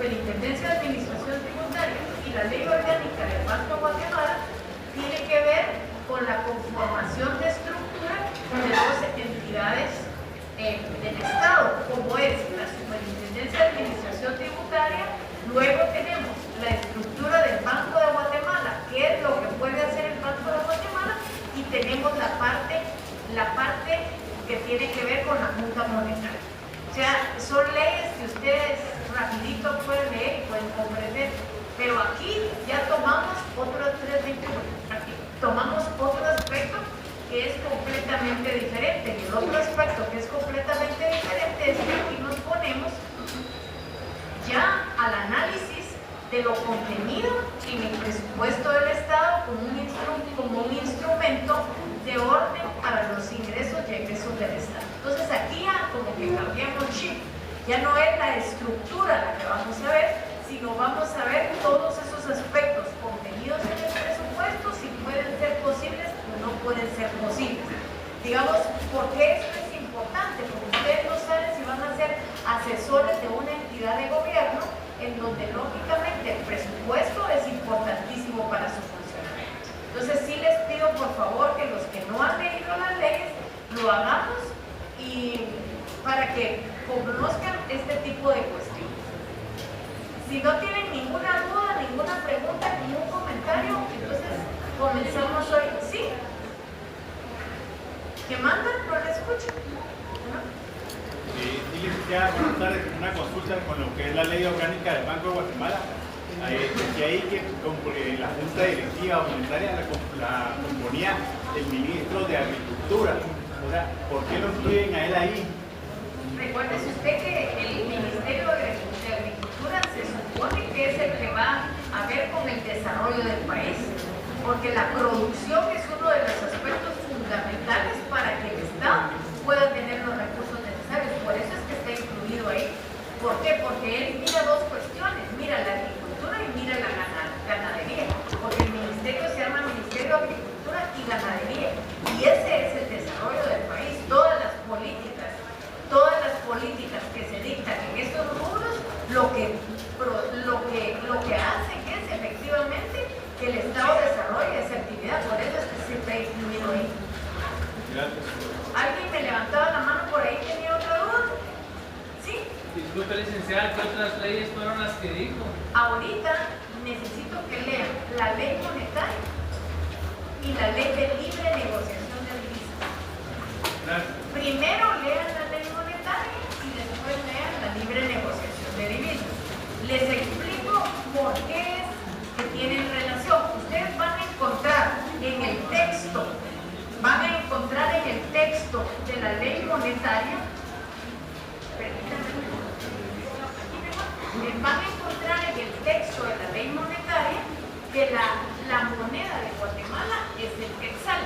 Superintendencia de Administración Tributaria y la Ley Orgánica del Banco de Guatemala tiene que ver con la conformación de estructura de dos entidades del Estado, como es la Superintendencia de Administración Tributaria. Luego tenemos la estructura del Banco de Guatemala, que es lo que puede hacer el Banco de Guatemala, y tenemos la parte que tiene que ver con la Junta Monetaria. O sea, son leyes que ustedes rapidito pueden leer y pueden comprender, pero aquí ya tomamos tomamos otro aspecto que es completamente diferente, y el otro aspecto que es completamente diferente es que aquí nos ponemos ya al análisis de lo contenido en el presupuesto del Estado como un instrumento de orden para los ingresos y egresos del Estado. Entonces aquí ya como que cambiamos chip, ya no es la estructura la que vamos a ver, sino vamos a ver todos esos aspectos contenidos en el presupuesto, si pueden ser posibles o no pueden ser posibles. Digamos, ¿por qué esto es importante? Porque ustedes no saben si van a ser asesores de una entidad de gobierno en donde lógicamente el presupuesto es importantísimo para su funcionamiento. Entonces sí les pido por favor que los que no han leído las leyes lo hagamos, y para que conozcan este tipo de cuestiones. Si no tienen ninguna duda, ninguna pregunta, ningún comentario, entonces comenzamos hoy. ¿Sí? ¿Qué mandan? No le escucho. ¿No? Ya buenas tardes, una consulta con lo que es la ley orgánica del Banco de Guatemala. Decía ahí que la Junta Directiva Monetaria la componía el ministro de Agricultura. O sea, ¿por qué lo incluyen a él ahí? Recuérdese usted que el Ministerio de Agricultura se supone que es el que va a ver con el desarrollo del país, porque la producción es uno de los aspectos fundamentales para que el Estado pueda tener los recursos necesarios. Por eso es que está incluido ahí. ¿Por qué? Porque él mira dos cuestiones, mira la agricultura y mira la ganadería, porque el ministerio se llama Ministerio de Agricultura y Ganadería, y ese es el desarrollo del país. Todas las políticas que se dictan en estos rubros lo que hacen es efectivamente que el Estado desarrolle esa actividad. Por eso es que se está incluido ahí. Gracias. ¿Alguien me levantaba la mano por ahí? ¿Tenía otra duda? ¿Sí? Disculpe, licenciada, ¿qué otras leyes fueron las que dijo? Ahorita necesito que lean la ley monetaria y la ley de libre negociación de divisas. Gracias. Primero lean la ley monetaria y después lean la libre negociación de divisas. Les explico por qué es que tienen relación. Ustedes van a encontrar en el texto de la ley monetaria, van a encontrar en el texto de la ley monetaria que la moneda de Guatemala es el quetzal,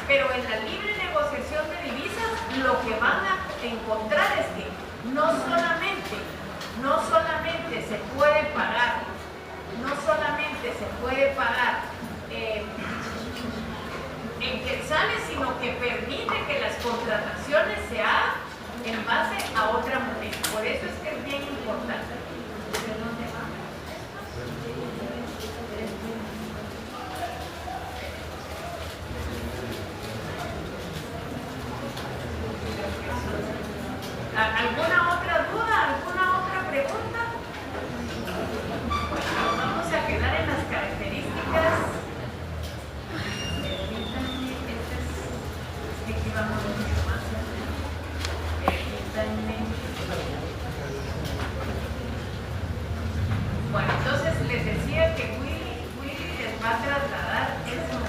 pero en la libre negociación de divisas lo que van a encontrar es que no solamente se puede pagar en quetzales, sino que permite que las contrataciones se hagan en base a otra moneda. Por eso es que es bien importante. ¿Alguna otra duda? ¿Alguna otra pregunta? Bueno, vamos a quedar en las características. Permítanme, aquí vamos mucho más. Permítanme. Bueno, entonces les decía que Willy les va a trasladar eso.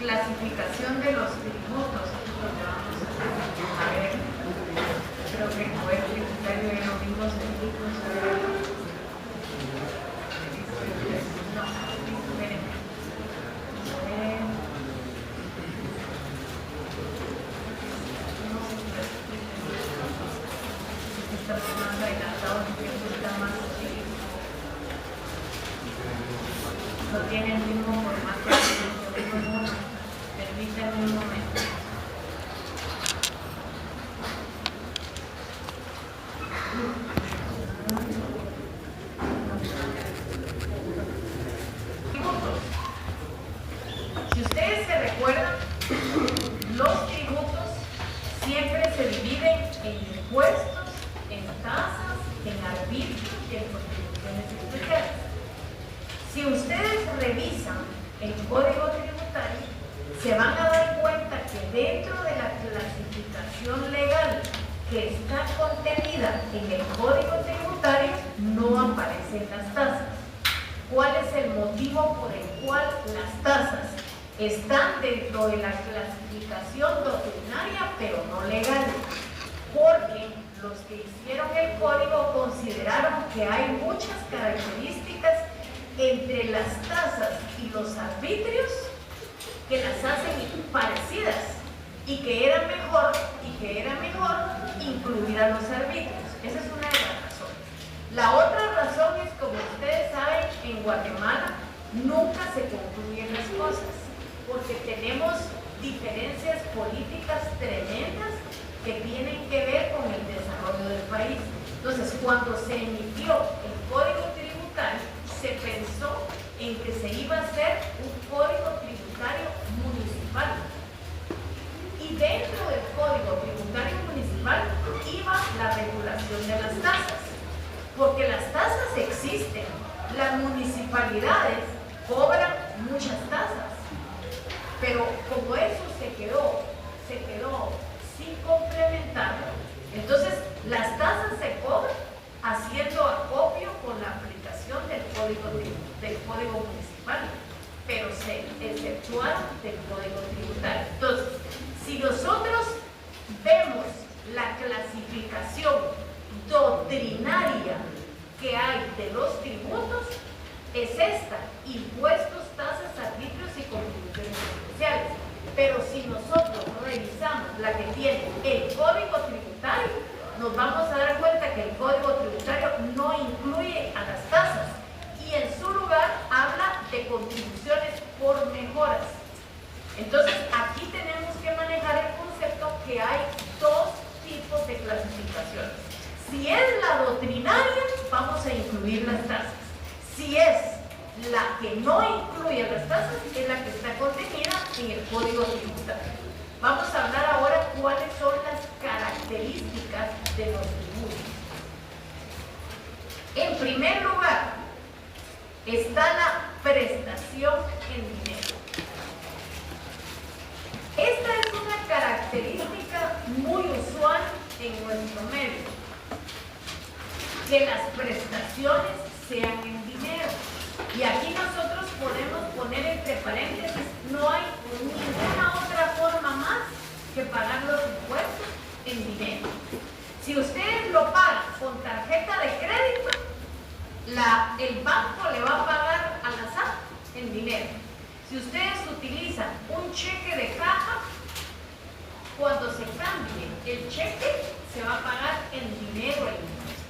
Clasificación de los tributos, donde vamos a ver, creo que el poder tributario ya lo vimos en libros. No, esperen. Está más adelantado, el tiempo está más chiquito. No tiene el mismo formato. Permítanme un momento. está contenida en el Código Tributario no aparecen las tasas. ¿Cuál es el motivo por el cual las tasas están dentro de la clasificación doctrinaria pero no legal? Porque los que hicieron el código consideraron que hay muchas características entre las tasas y los arbitrios que las hacen parecidas y que era mejor incluir a los arbitrios. Esa es una de las razones. La otra razón es, como ustedes saben, en Guatemala nunca se concluyen las cosas porque tenemos diferencias políticas tremendas que tienen que ver con el desarrollo del país. Entonces, cuando se emitió el Código Tributario, se pensó en que se iba a hacer un Código Tributario municipal. Y dentro del Código Tributario municipal iba la regulación de las tasas, porque las tasas existen. Las municipalidades cobran muchas tasas, pero como eso se quedó sin complementar, entonces las tasas se cobran haciendo acopio con la aplicación del código municipal, pero se exceptuaron del Código Tributario. Entonces, si nosotros vemos la clasificación doctrinaria que hay de los tributos, es esta: impuestos, tasas, arbitrios y contribuciones especiales. Pero si nosotros revisamos la que tiene el Código Tributario, nos vamos a dar cuenta que el Código Tributario no incluye a las tasas y en su lugar habla de contribuciones por mejoras. Entonces, aquí tenemos que manejar el concepto que hay dos tipos de clasificaciones. Si es la doctrinaria, vamos a incluir las tasas. Si es la que no incluye las tasas, es la que está contenida en el Código Tributario. Vamos a hablar ahora cuáles son las características de los tributos. En primer lugar, está la prestación en dinero. Esta es una característica muy usual en nuestro medio, que las prestaciones sean en dinero. Y aquí nosotros podemos poner entre paréntesis: no hay ninguna otra forma más que pagar los impuestos en dinero. Si ustedes lo pagan con tarjeta de crédito, el banco le va a pagar a la SAT en dinero. Si ustedes utilizan un cheque de caja, cuando se cambie el cheque, se va a pagar en dinero el impuesto.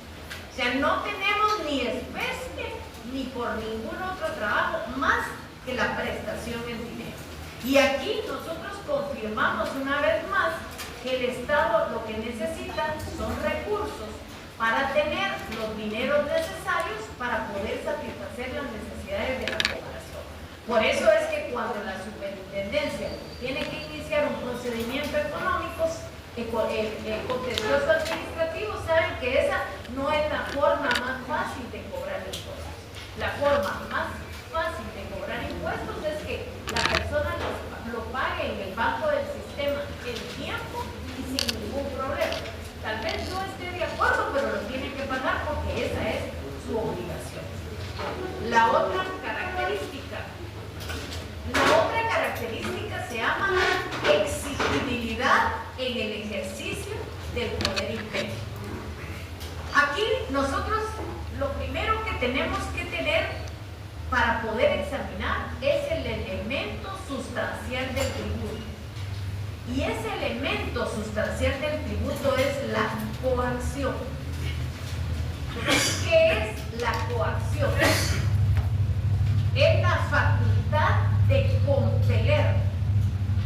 O sea, no tenemos ni especie ni por ningún otro trabajo más que la prestación en dinero. Y aquí nosotros confirmamos una vez más que el Estado lo que necesita son recursos para tener los dineros necesarios para poder satisfacer las necesidades de la población. Por eso es que cuando la superintendencia tiene que iniciar un procedimiento económico, el contencioso administrativo, saben que esa no es la forma más fácil de cobrar impuestos. La forma más fácil de cobrar impuestos es que la persona lo pague en el banco del sistema en tiempo y sin ningún problema. Tal vez no esté de acuerdo, pero lo tiene que pagar porque esa es su obligación. La otra característica se llama exigibilidad en el ejercicio del poder imperio. Aquí nosotros lo primero que tenemos que tener para poder examinar es el elemento sustancial del tributo. Y ese elemento sustancial del tributo es la coacción. ¿Qué es la coacción? Es la facultad de compeler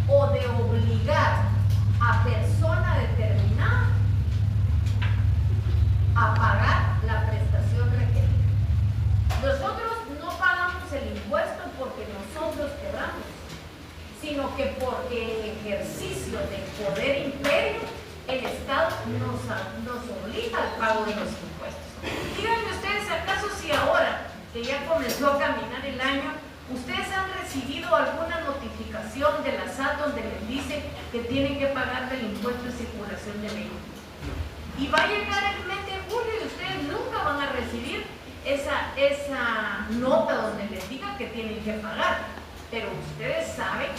o de obligar a persona determinada a pagar la prestación requerida. Nosotros no pagamos el impuesto porque nosotros queramos, sino que porque en el ejercicio del poder imperio el Estado nos obliga al pago de los impuestos. Díganme ustedes, ¿acaso si ahora que ya comenzó a caminar el año, ustedes han recibido alguna notificación de la SAT donde les dice que tienen que pagar el impuesto de circulación de vehículos? Y va a llegar el mes de julio y ustedes nunca van a recibir esa nota donde les diga que tienen que pagar. Pero ustedes saben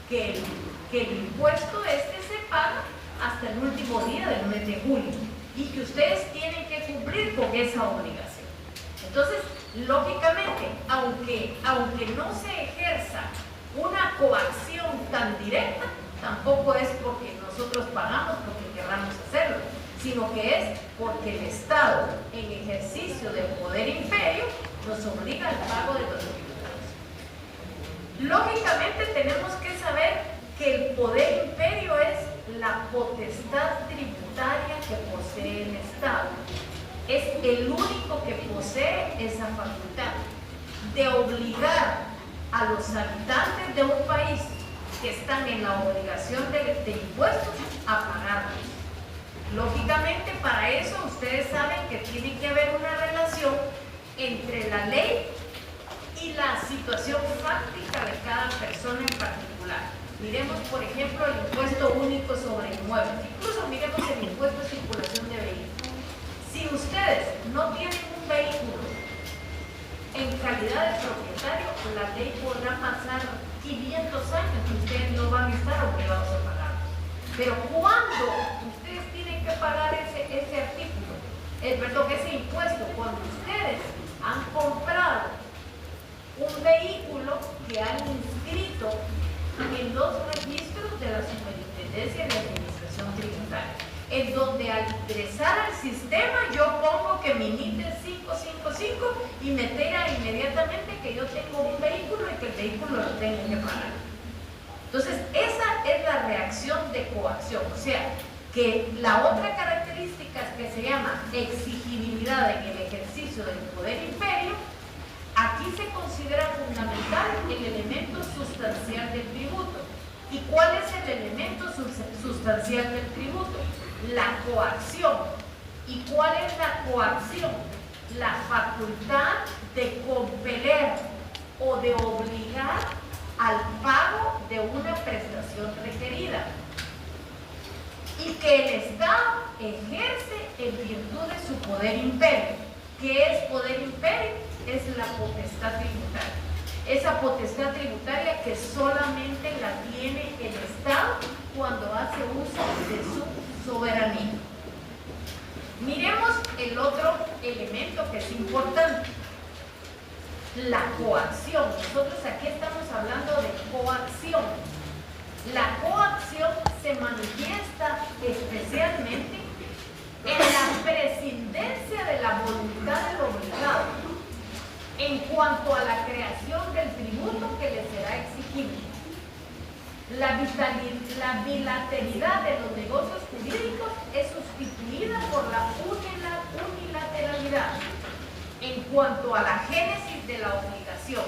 que el impuesto se paga hasta el último día del mes de julio y que ustedes tienen que cumplir con esa obligación. Entonces, lógicamente, aunque no se ejerza una coacción tan directa, tampoco es porque nosotros pagamos porque querramos hacerlo, sino que es porque el Estado, en ejercicio del poder imperio, nos obliga al pago de los tributos. Lógicamente tenemos que saber que el poder imperio es la potestad tributaria que posee el Estado. Es el único que posee esa facultad de obligar a los habitantes de un país que están en la obligación de impuestos a pagarlos. Lógicamente, para eso ustedes saben que tiene que haber una relación entre la ley y la situación fáctica de cada persona en particular. Miremos, por ejemplo, el impuesto único sobre inmuebles. Incluso miremos el impuesto de circulación de vehículos. Si ustedes no tienen un vehículo en calidad de propietario, la ley podrá pasar 500 años y ustedes no van a estar obligados a pagar. Pero cuando ustedes tienen que pagar ese artículo, ese impuesto, cuando ustedes han comprado un vehículo que han inscrito en los registros de la Superintendencia de Administración Tributaria, en donde al ingresar al sistema yo pongo que mi NIT es 555 y me entera inmediatamente que yo tengo un vehículo y que el vehículo lo tengo que pagar. Entonces, esa es la reacción de coacción, o sea, que la otra característica que se llama exigibilidad en el ejercicio del poder imperio, aquí se considera fundamental el elemento sustancial del tributo. ¿Y cuál es el elemento sustancial del tributo? La coacción. ¿Y cuál es la coacción? La facultad de compeler o de obligar al pago de una prestación requerida y que el Estado ejerce en virtud de su poder imperio. ¿Qué es poder imperio? Es la potestad tributaria. Esa potestad tributaria que solamente la tiene el Estado cuando hace uso de su soberanía. Miremos el otro elemento que es importante, la coacción. Nosotros aquí estamos hablando de coacción. La coacción se manifiesta especialmente en la prescindencia de la voluntad del obligado en cuanto a la creación del tributo que le será exigible. La bilateralidad de los negocios jurídicos es sustituida por la unilateralidad en cuanto a la génesis de la obligación.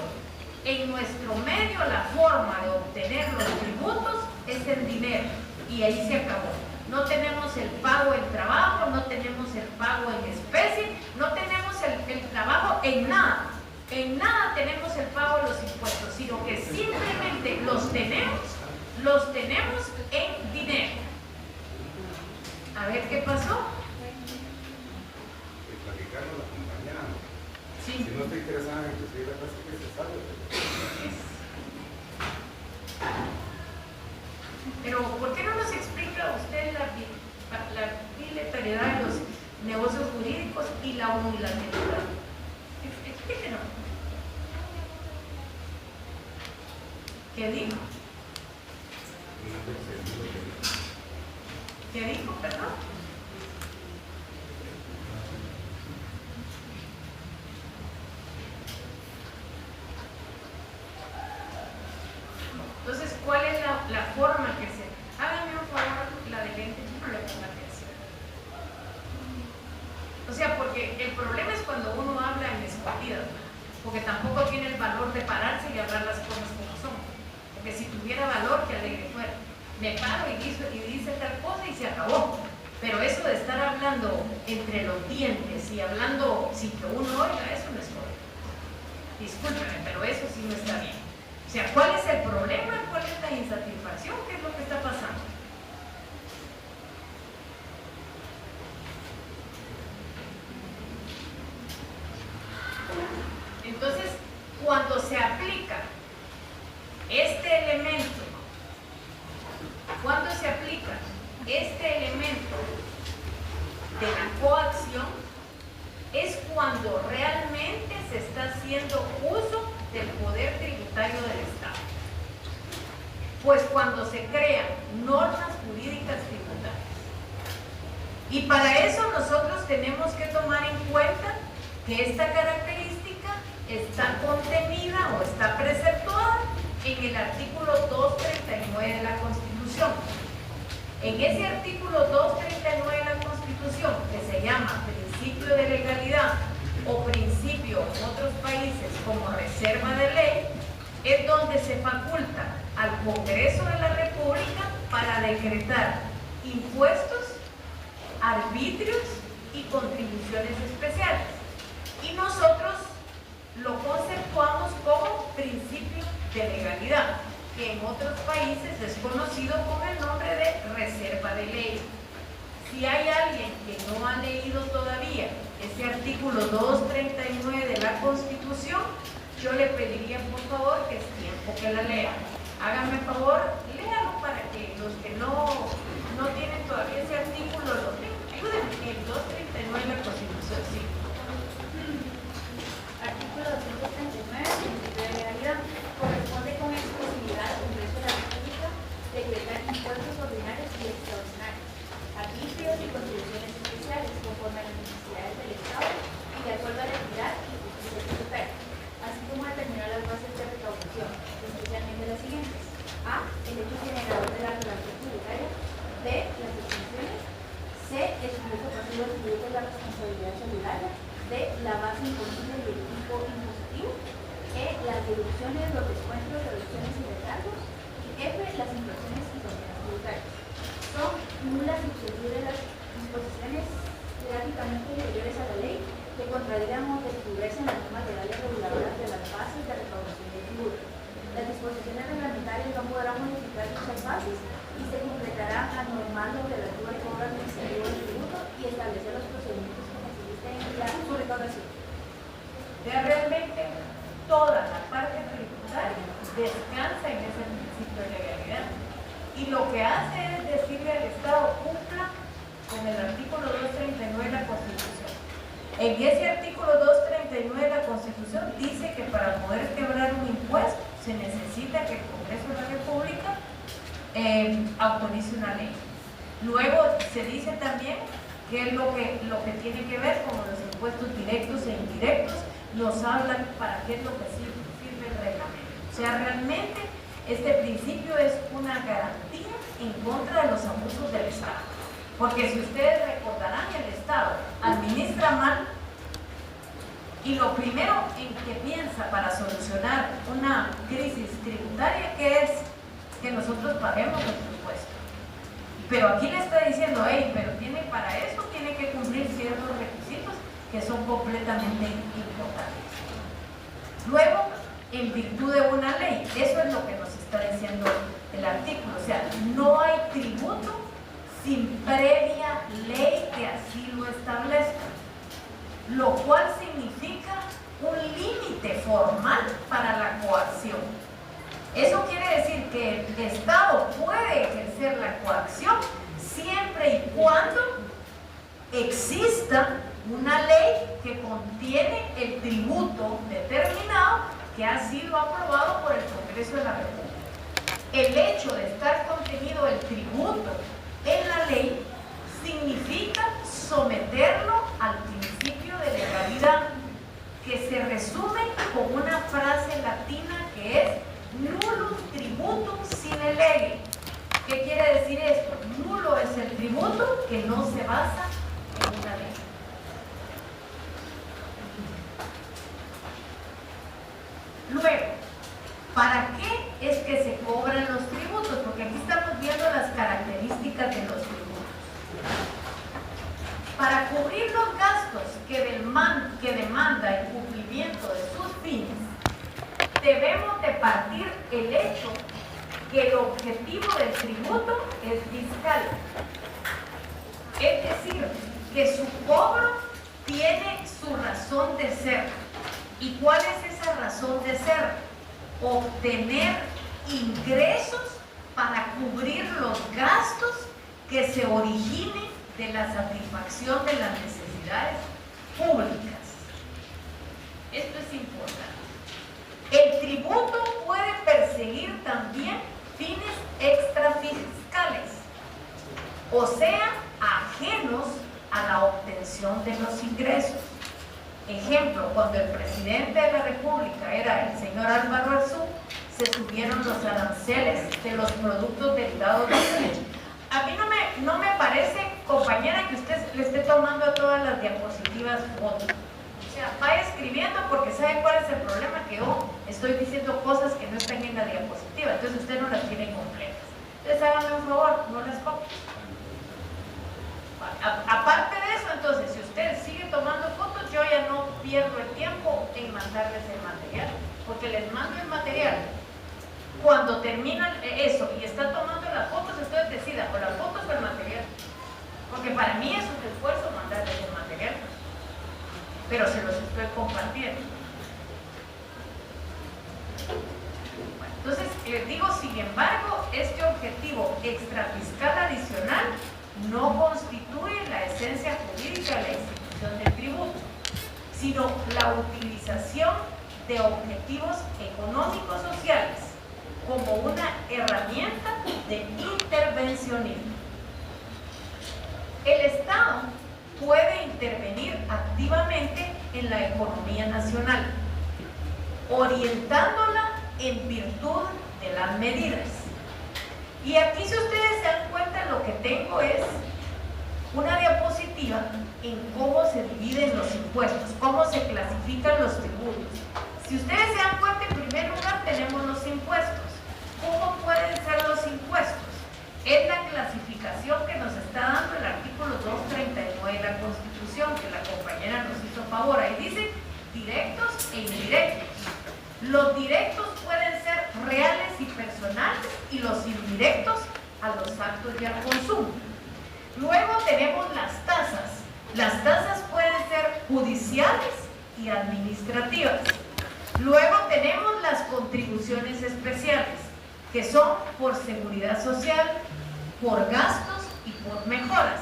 En nuestro medio, la forma de obtener los tributos es en dinero y ahí se acabó. No tenemos el pago en trabajo, no tenemos el pago en especie, no tenemos el trabajo en nada. En nada tenemos el pago de los impuestos, sino que simplemente los tenemos en dinero. A ver qué pasó. Sí. Si no te interesa en recibir la clase que se sabe. Pero, ¿por qué no nos explica usted la bilateralidad de los negocios jurídicos y la unilateralidad? Explíquenos. ¿Qué dijo? ¿Qué dijo, perdón? Entonces, ¿cuál es la forma que se... Hágame un favor, la de lente, no le ponga atención. O sea, porque el problema es cuando uno habla en escondidas, porque tampoco tiene el valor de pararse y hablar las cosas como son. Porque si tuviera valor, que alegre fuera. Me paro y dice tal cosa y se acabó. Pero eso de estar hablando entre los dientes y hablando sin que uno oiga, eso no es correcto. Discúlpeme, pero eso sí no está bien. O sea, ¿cuál es el problema? ¿Cuál es la insatisfacción? ¿Qué es lo que está pasando? Entonces, cuando se aplica este elemento, de la coacción, es cuando realmente se está haciendo uso del poder tributario del Estado. Pues cuando se crean normas jurídicas tributarias. Y para eso nosotros tenemos que tomar en cuenta que esta característica está contenida o está preceptuada en el artículo 239 de la Constitución. En ese artículo 239 de la Constitución, que se llama principio de legalidad o principio en otros países como reserva de ley, es donde se faculta al Congreso de la República para decretar impuestos, arbitrios y contribuciones especiales. Y nosotros lo conceptuamos como principio de legalidad, que en otros países es conocido con el nombre de reserva de ley. Si hay alguien que no ha leído todavía ese artículo 239 de la Constitución, yo le pediría por favor que es tiempo que la lea. Háganme favor, léalo para que los que no tienen todavía ese artículo lo lean. Ayúdenme, el 239 de la Constitución, sí. Artículo 239, principio de legalidad. Corresponde con exclusividad al Congreso de la República decretar impuestos ordinarios y extraordinarios, arbitrios y contribuciones especiales conforme a las necesidades del Estado y de acuerdo a la equidad y justicia tributaria, así como determinar las bases de recaudación, especialmente las siguientes: A. El hecho generador de la relación tributaria. B. Las definiciones. C. El sujeto pasivo del tributo de la responsabilidad solidaria. D. La base imponible y el tipo impositivo. E. Las deducciones, los descuentos, reducciones y recargos. Y F. Las infracciones y sanciones tributarias. Son nulas y excesivas las disposiciones jerárquicamente inferiores a la ley que contradigan o descubrecen las normas legales reguladoras de las bases de recaudación del tributo. Las disposiciones reglamentarias no podrán modificar dichas bases y se completará a normal lo relativo al cobro administrativo del tributo y establecer los procedimientos que faciliten su recaudación. Realmente toda la parte tributaria descansa en ese principio de legalidad. Y lo que hace es decirle al Estado: cumpla con el artículo 239 de la Constitución. En ese artículo 239 de la Constitución dice que para poder quebrar un impuesto se necesita que el Congreso de la República autorice una ley. Luego se dice también que es lo que tiene que ver con los impuestos directos e indirectos, nos hablan para qué es lo que sirve el reglamento. O sea, realmente este principio es una garantía en contra de los abusos del Estado. Porque si ustedes recordarán, el Estado administra mal y lo primero en que piensa para solucionar una crisis tributaria, que es que nosotros paguemos nuestro impuesto. Pero aquí le está diciendo: hey, pero para eso tiene que cumplir ciertos requisitos que son completamente importantes. Luego, en virtud de una ley, eso es lo que nos está diciendo el artículo. O sea, no hay tributo sin previa ley que así lo establezca, lo cual significa un límite formal para la coacción. Eso quiere decir que el Estado puede ejercer la coacción siempre y cuando exista una ley que contiene el tributo determinado que ha sido aprobado por el Congreso de la República. El hecho de estar contenido el tributo en la ley significa someterlo al principio de legalidad, que se resume con una frase latina que es nullum tributum sine lege. ¿Qué quiere decir esto? Nulo es el tributo que no se basa en una ley. Luego, ¿para qué es que se cobran los tributos? Porque aquí estamos viendo las características de los tributos. Para cubrir los gastos que demanda el cumplimiento de sus fines, debemos de partir el hecho que el objetivo del tributo es fiscal. Es decir, que su cobro tiene su razón de ser. ¿Y cuál es ese esa razón de ser, obtener ingresos para cubrir los gastos que se originen de la satisfacción de las necesidades públicas. Esto es importante. El tributo puede perseguir también fines extrafiscales, o sea, ajenos a la obtención de los ingresos. Ejemplo, cuando el presidente de la República era el señor Álvaro Arzú, se subieron los aranceles de los productos derivados de la leche. A mí no me parece, compañera, que usted le esté tomando a todas las diapositivas fotos. O sea, vaya escribiendo, porque ¿sabe cuál es el problema? Que yo estoy diciendo cosas que no están en la diapositiva, entonces usted no las tiene completas. Entonces háganme un favor, no las copie. Aparte de eso, entonces, si usted sigue tomando fotos, yo ya no pierdo el tiempo en mandarles el material, porque les mando el material. Cuando terminan eso y está tomando las fotos, usted decida o las fotos o el material, porque para mí es un esfuerzo mandarles el material, pero se los estoy compartiendo. Bueno, entonces les digo, sin embargo, este objetivo extrafiscal adicional no constituye la esencia jurídica de la institución del tributo, sino la utilización de objetivos económicos sociales como una herramienta de intervencionismo. El Estado puede intervenir activamente en la economía nacional, orientándola en virtud de las medidas. Y aquí, si ustedes se dan cuenta, lo que tengo es una diapositiva en cómo se dividen los impuestos, cómo se clasifican los tributos. Si ustedes se dan cuenta, en primer lugar tenemos los impuestos. ¿Cómo pueden ser los impuestos? Es la clasificación que nos está dando el artículo 239 de la Constitución, que la compañera nos hizo favor. Ahí dice directos e indirectos. Los directos pueden ser reales y personales, y los indirectos a los actos y al consumo. Luego tenemos las tasas. Las tasas pueden ser judiciales y administrativas. Luego tenemos las contribuciones especiales, que son por seguridad social, por gastos y por mejoras.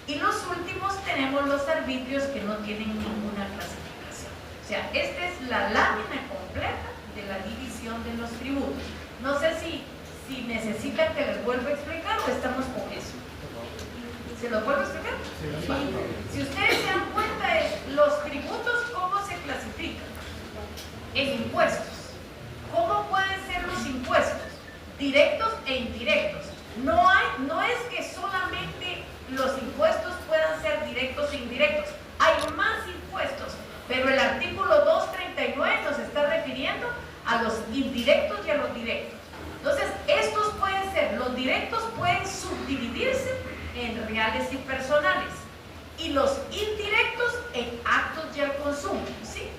Y los últimos tenemos los arbitrios, que no tienen ninguna clasificación. O sea, esta es la lámina completa de la división de los tributos. No sé si necesitan que les vuelva a explicar o estamos con eso. ¿Se los vuelvo a explicar? Sí. Si ustedes se dan cuenta, los tributos, ¿cómo se clasifican? En impuestos. ¿Cómo pueden ser los impuestos? Directos e indirectos. No es que solamente los impuestos puedan ser directos e indirectos. Hay más impuestos, pero el artículo 239 nos está refiriendo a los indirectos y a los directos. Entonces, estos pueden ser, los directos pueden subdividirse en reales y personales, y los indirectos en actos y al consumo, ¿sí?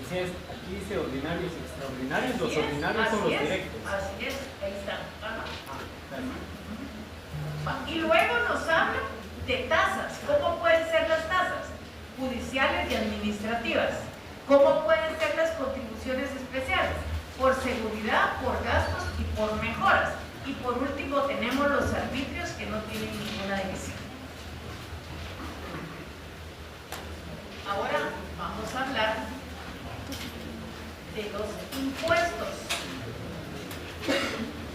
Aquí dice ordinarios y extraordinarios. Los ordinarios son los directos. Así es, ahí están. Y luego nos habla de tasas. ¿Cómo pueden ser las tasas? Judiciales y administrativas. ¿Cómo pueden ser las contribuciones especiales? Por seguridad, por gastos y por mejoras. Y por último tenemos los arbitrios, que no tienen ninguna división. Ahora vamos a hablar de los impuestos.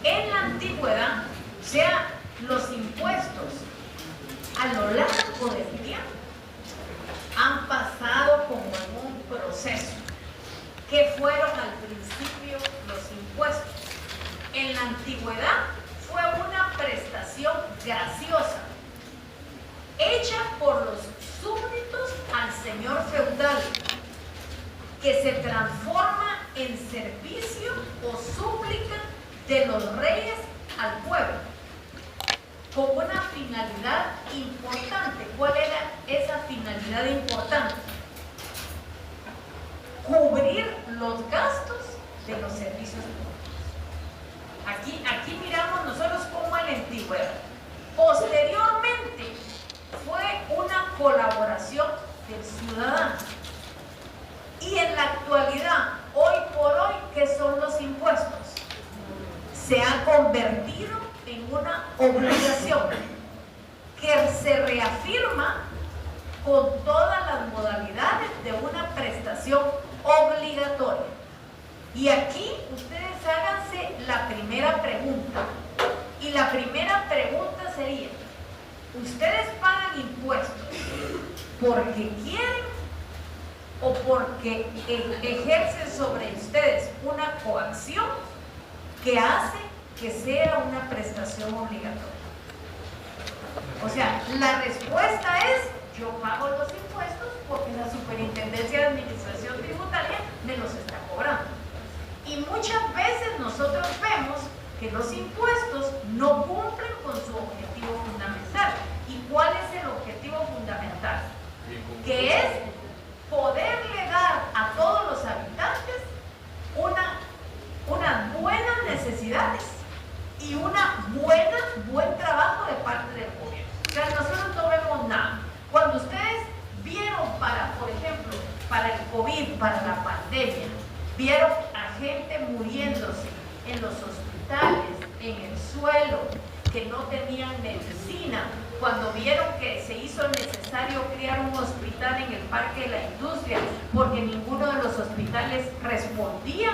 En la antigüedad, o sea, los impuestos a lo largo del tiempo han pasado como en un proceso. ¿Qué fueron al principio los impuestos? En la antigüedad fue una prestación graciosa, hecha por los súbditos al señor feudal, que se transforma en servicio o súplica de los reyes al pueblo, con una finalidad importante. ¿Cuál era esa finalidad importante? Cubrir los gastos de los servicios públicos. Aquí miramos nosotros cómo en la antigüedad. Posteriormente fue una colaboración del ciudadano. Y en la actualidad, hoy por hoy, ¿qué son los impuestos? Se ha convertido en una obligación que se reafirma con todas las modalidades de una prestación obligatoria. Y aquí ustedes háganse la primera pregunta. Y la primera pregunta sería, ¿ustedes pagan impuestos porque quieren o porque ejercen sobre ustedes una coacción que hace que sea una prestación obligatoria? O sea, la respuesta es, yo pago los impuestos porque la Superintendencia de Administración Tributaria me los está cobrando. Y muchas veces nosotros vemos que los impuestos no cumplen con su objetivo fundamental. ¿Y cuál es el objetivo fundamental? Que es poderle dar a todos los habitantes unas buenas necesidades y buen trabajo de parte del gobierno. O sea, nosotros no vemos nada. Cuando ustedes vieron por ejemplo, para el COVID, para la pandemia, vieron a gente muriéndose en los hospitales, en el suelo, que no tenían medicina, cuando vieron que se hizo necesario crear un hospital en el Parque de la Industria porque ninguno de los hospitales respondía,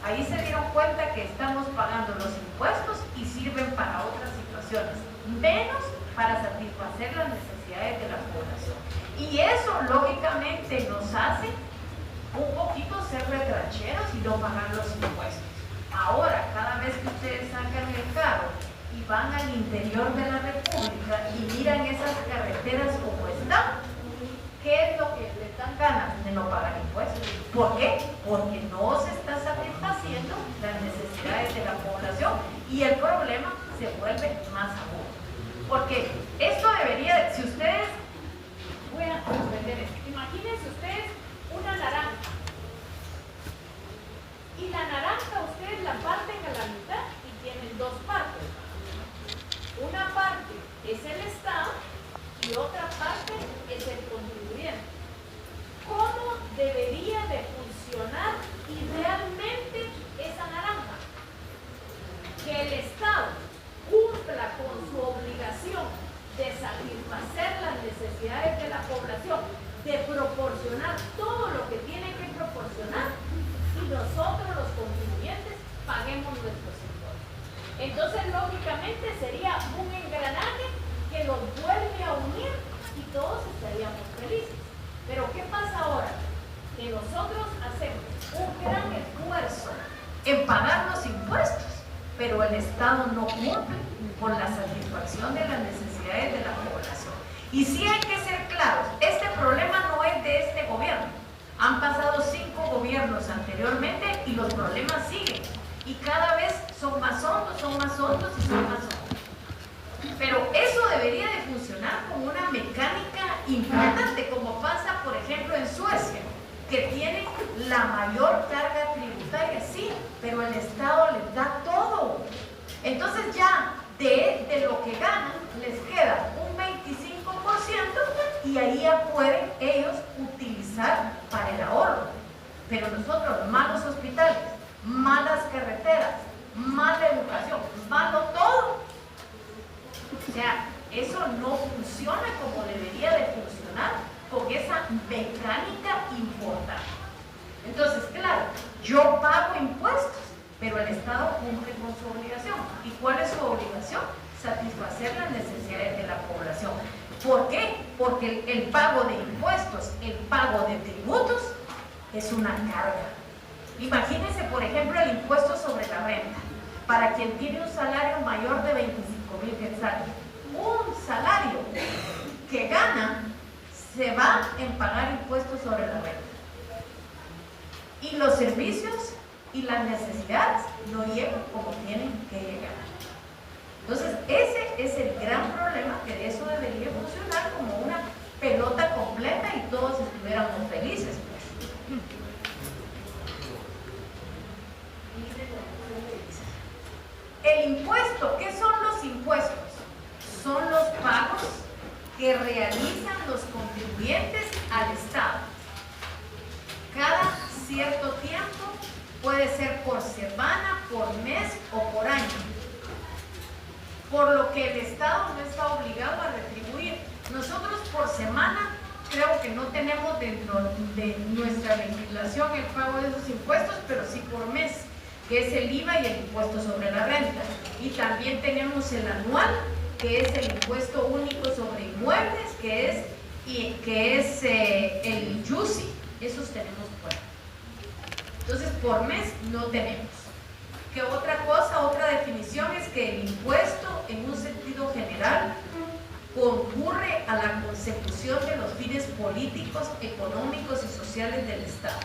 ahí se dieron cuenta que estamos pagando los impuestos y sirven para otras situaciones, menos para satisfacer las necesidades de la población. Y eso lógicamente nos hace un poquito ser retrancheros y no pagar los impuestos. Ahora, cada vez que ustedes sacan el carro y van al interior de la República y miran esas carreteras como están, ¿qué es lo que les dan ganas de no pagar impuestos? ¿Por qué? Porque no se está satisfaciendo las necesidades de la población y el problema se vuelve más agudo. Porque esto debería, si ustedes, voy a comprender esto, imagínense ustedes una naranja. Y la naranja ustedes la parten a la mitad y tienen dos partes. Una parte es el Estado y otra parte es el contribuyente. ¿Cómo debería de funcionar idealmente esa naranja? Que el Estado cumpla con su obligación de satisfacer las necesidades de la población, de proporcionar todo lo que tiene que proporcionar, y nosotros los contribuyentes paguemos nuestros impuestos. Entonces lógicamente sería un engranaje que nos vuelve a unir y todos estaríamos felices. Pero ¿qué pasa ahora? Que nosotros hacemos un gran esfuerzo en pagar los impuestos, pero el Estado no cumple con la satisfacción de las necesidades de la población. Y sí hay que ser claros, este problema no es de este gobierno. Han pasado 5 gobiernos anteriormente y los problemas siguen. Y cada vez son más hondos y son más hondos. Pero eso debería de funcionar como una mecánica importante, como pasa, por ejemplo, en Suecia, que tienen la mayor carga tributaria, sí, pero el Estado les da todo. Entonces ya de lo que ganan les queda un 25% y ahí ya pueden ellos utilizar para el ahorro. Pero nosotros, malos hospitales, malas carreteras, mala educación, malo todo. O sea, eso no funciona como debería de funcionar con esa mecánica importante. Entonces, claro, yo pago impuestos, pero el Estado cumple con su obligación. ¿Y cuál es su obligación? Satisfacer las necesidades de la población. ¿Por qué? Porque el pago de impuestos, el pago de tributos, es una carga. Imagínense, por ejemplo, el impuesto sobre la renta. Para quien tiene un salario mayor de 25,000 quetzales, un salario que gana se va en pagar impuestos sobre la renta. Y los servicios y las necesidades no llegan como tienen que llegar. Entonces, ese es el gran problema, que eso debería funcionar como una pelota completa y todos estuviéramos felices. El impuesto, ¿qué son los impuestos? Son los pagos que realizan los contribuyentes al Estado. cada cierto tiempo, puede ser por semana, por mes o por año, por lo que el Estado no está obligado a retribuir. Nosotros por semana creo que no tenemos dentro de nuestra legislación el pago de esos impuestos, pero sí por mes, que es el IVA y el impuesto sobre la renta. Y también tenemos el anual, que es el impuesto único sobre inmuebles, que es el YUSI. Esos tenemos fuera. Entonces, por mes no tenemos. ¿Qué otra cosa? Otra definición es que el impuesto, en un sentido general, concurre a la consecución de los fines políticos, económicos y sociales del Estado,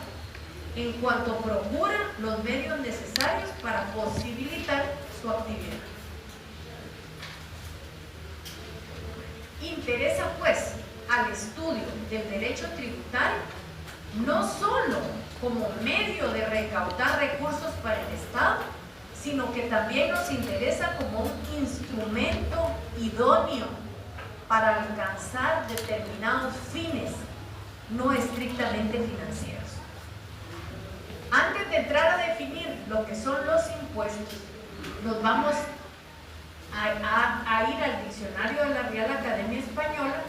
en cuanto procura los medios necesarios para posibilitar su actividad. Interesa, pues, al estudio del derecho tributario no solo como medio de recaudar recursos para el Estado, sino que también nos interesa como un instrumento idóneo para alcanzar determinados fines no estrictamente financieros. Antes de entrar a definir lo que son los impuestos, nos vamos a ir al diccionario de la Real Academia Española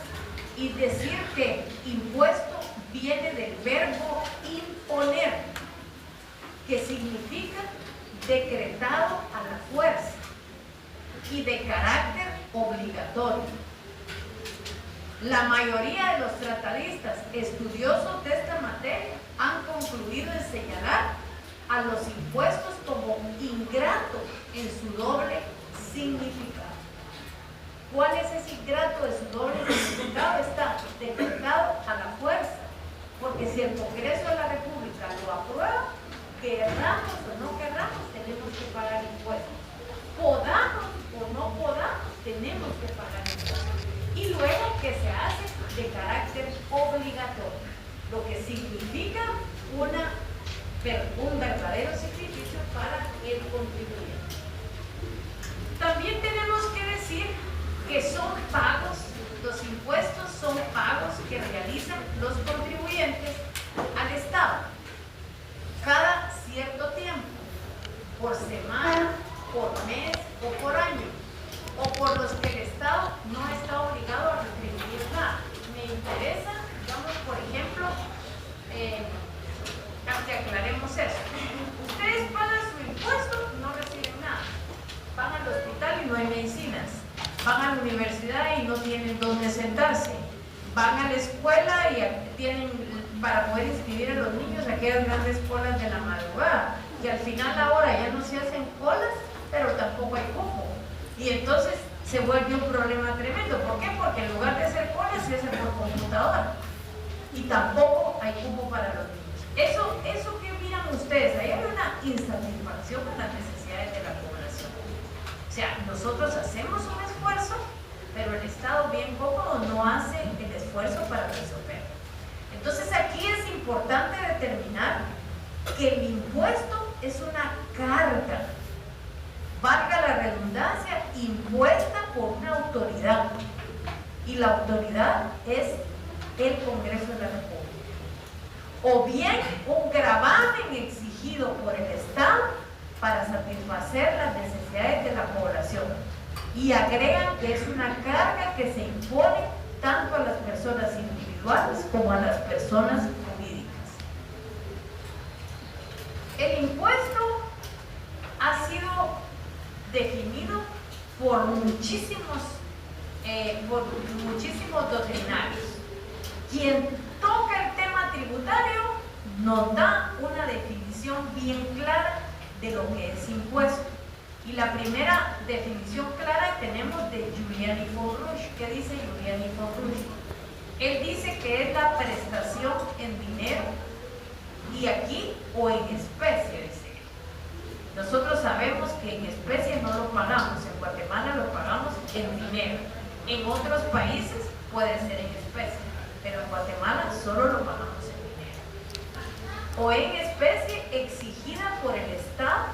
y decir que impuesto viene del verbo imponer, que significa decretado a la fuerza y de carácter obligatorio. La mayoría de los tratadistas estudiosos de esta materia han concluido en señalar a los impuestos como ingratos en su doble significado. ¿Cuál es ese ingrato de su doble significado? Está decretado a la fuerza, porque si el Congreso de la República lo aprueba, querramos o no querramos, tenemos que pagar impuestos. Podamos o no podamos, tenemos que pagar impuestos. Y luego que se hace de carácter obligatorio, lo que significa un verdadero sacrificio para el contribuyente. También tenemos que decir que son pagos, los impuestos son pagos que realizan los contribuyentes al Estado cada cierto tiempo, por semana, por mes o por año, o por los que el Estado no está obligado a retribuir nada. Me interesa, digamos, por ejemplo, que aclaremos eso. Ustedes pagan su impuesto y no reciben nada. Van al hospital y no hay medicinas. Van a la universidad y no tienen dónde sentarse. Van a la escuela y tienen para poder inscribir a los niños aquellas grandes colas de la madrugada. Y al final ahora ya no se hacen colas, pero tampoco hay cupo. Y entonces se vuelve un problema tremendo. ¿Por qué? Porque en lugar de hacer colas se hace por computadora. Y tampoco hay cupo para los niños. Eso que miran ustedes, ahí hay una insatisfacción con las necesidades de la población. O sea, nosotros hacemos un esfuerzo, pero el Estado bien cómodo no hace el esfuerzo para resolver. Entonces aquí es importante determinar que el impuesto es una carga, valga la redundancia, impuesta por una autoridad. Y la autoridad es el Congreso de la República. O bien un gravamen exigido por el Estado para satisfacer las necesidades de la población. Y agregan que es una carga que se impone tanto a las personas individuales como a las personas jurídicas. El impuesto ha sido definido por muchísimos doctrinarios. Quien toca el tema tributario nos da una definición bien clara de lo que es impuesto. Y la primera definición clara tenemos de Giuliani Fonrush. ¿Qué dice Giuliani Fonrush? Él dice que es la prestación en dinero, y aquí o en especie, dice. Nosotros sabemos que en especie no lo pagamos, en Guatemala lo pagamos en dinero. En otros países puede ser en especie, pero en Guatemala solo lo pagamos en dinero. O en especie exigida por el Estado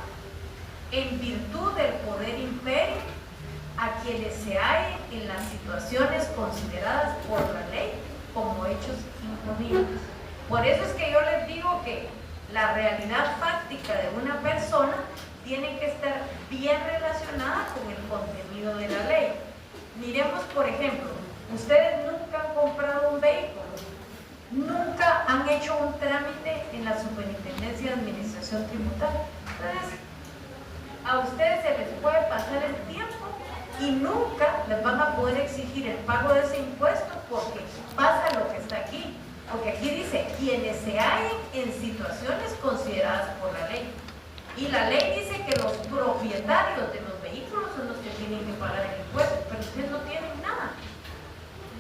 en virtud del poder imperio a quienes se hallen en las situaciones consideradas por la ley como hechos imponibles. Por eso es que yo les digo la realidad fáctica de una persona tiene que estar bien relacionada con el contenido de la ley. Miremos, por ejemplo, ustedes nunca han comprado un vehículo, nunca han hecho un trámite en la Superintendencia de Administración Tributaria. Entonces, a ustedes se les puede pasar el tiempo y nunca les van a poder exigir el pago de ese impuesto porque pasa lo que está aquí. Porque aquí dice, quienes se hallen en situaciones consideradas por la ley. Y la ley dice que los propietarios de los vehículos son los que tienen que pagar el impuesto, pero ustedes no tienen nada.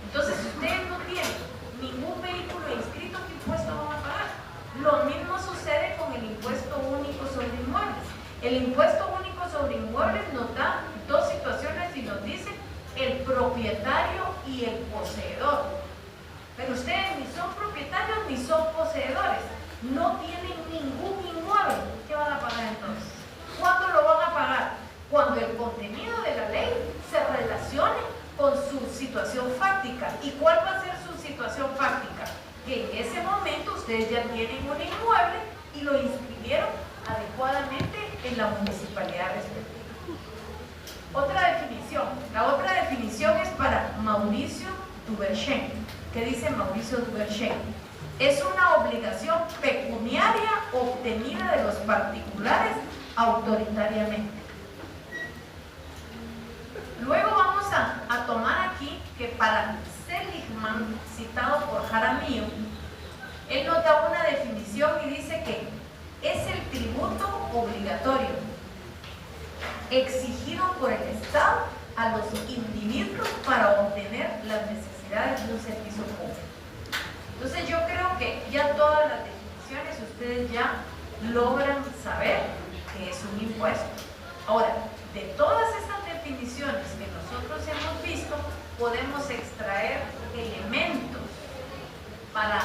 Entonces, si ustedes no tienen ningún vehículo inscrito, ¿qué impuesto van a pagar? Lo mismo sucede con el impuesto único sobre inmuebles. El impuesto único sobre inmuebles nos da dos situaciones y nos dice el propietario y el poseedor. Pero ustedes ni son propietarios ni son poseedores. No tienen ningún inmueble. ¿Qué van a pagar entonces? ¿Cuándo lo van a pagar? Cuando el contenido de la ley se relacione con su situación fáctica. ¿Y cuál va a ser su situación fáctica? Que en ese momento ustedes ya tienen un inmueble y lo inscribieron adecuadamente en la municipalidad respectiva. Otra definición. La otra definición es para Mauricio Duverger. ¿Qué dice Mauricio Duverger? Es una obligación pecuniaria obtenida de los particulares autoritariamente. Luego vamos a tomar aquí que para Seligman, citado por Jaramillo, él nos da una definición y dice que es el tributo obligatorio exigido por el Estado a los individuos para obtener las necesidades de un servicio público. Entonces yo creo que ya todas las definiciones ustedes ya logran saber que es un impuesto. Ahora, de todas estas definiciones que nosotros hemos visto, podemos extraer elementos para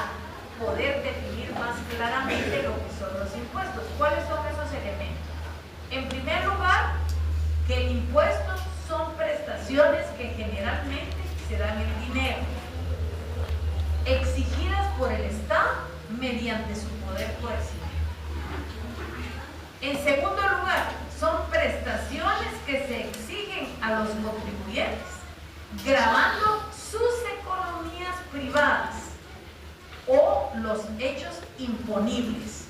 poder definir más claramente lo que son los impuestos. ¿Cuáles son esos elementos? En primer lugar, que el impuesto son prestaciones que generalmente se dan en dinero, exigidas por el Estado mediante su poder coercitivo. En segundo lugar, son prestaciones que se exigen a los contribuyentes, gravando sus economías privadas o los hechos imponibles